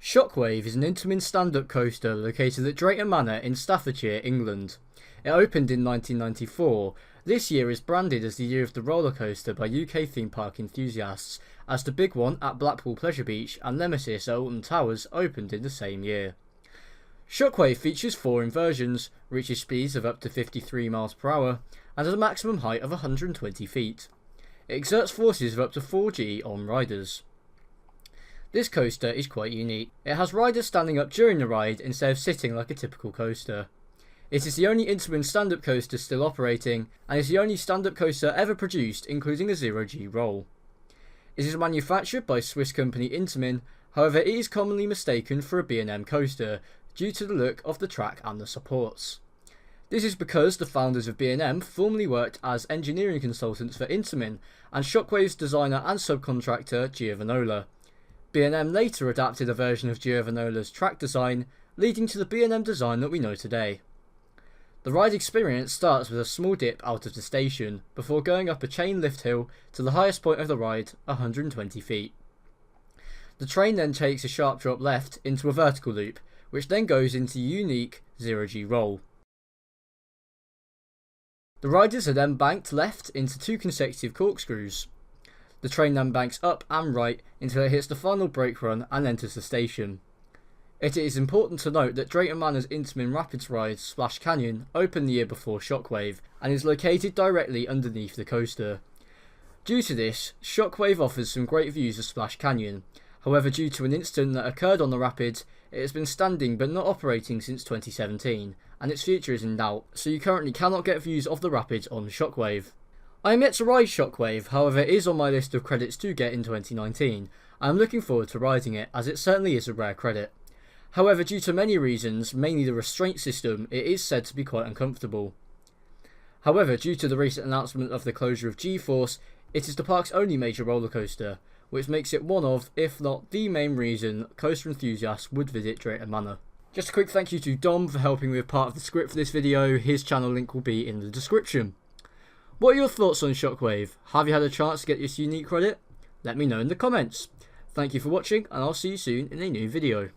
Shockwave is an Intamin stand-up coaster located at Drayton Manor in Staffordshire, England. It opened in 1994. This year is branded as the year of the roller coaster by UK theme park enthusiasts, as the big one at Blackpool Pleasure Beach and Nemesis at Alton Towers opened in the same year. Shockwave features 4 inversions, reaches speeds of up to 53 miles per hour, and has a maximum height of 120 feet. It exerts forces of up to 4G on riders. This coaster is quite unique. It has riders standing up during the ride instead of sitting like a typical coaster. It is the only Intamin stand-up coaster still operating, and is the only stand-up coaster ever produced including a 0G roll. It is manufactured by Swiss company Intamin, however it is commonly mistaken for a B&M coaster due to the look of the track and the supports. This is because the founders of B&M formerly worked as engineering consultants for Intamin and Shockwave's designer and subcontractor Giovanola. B&M later adapted a version of Giovanola's track design, leading to the B&M design that we know today. The ride experience starts with a small dip out of the station, before going up a chain lift hill to the highest point of the ride, 120 feet. The train then takes a sharp drop left into a vertical loop, which then goes into a unique 0G roll. The riders are then banked left into 2 consecutive corkscrews. The train then banks up and right until it hits the final brake run and enters the station. It is important to note that Drayton Manor's Intamin Rapids ride Splash Canyon opened the year before Shockwave and is located directly underneath the coaster. Due to this, Shockwave offers some great views of Splash Canyon. However, due to an incident that occurred on the rapids, it has been standing but not operating since 2017, and its future is in doubt, so you currently cannot get views of the rapids on Shockwave. I am yet to ride Shockwave, however it is on my list of credits to get in 2019. I am looking forward to riding it, as it certainly is a rare credit. However, due to many reasons, mainly the restraint system, it is said to be quite uncomfortable. However, due to the recent announcement of the closure of G-Force, it is the park's only major roller coaster, which makes it one of, if not the main reason, coaster enthusiasts would visit Drayton Manor. Just a quick thank you to Dom for helping with part of the script for this video. His channel link will be in the description. What are your thoughts on Shockwave? Have you had a chance to get this unique credit? Let me know in the comments. Thank you for watching, and I'll see you soon in a new video.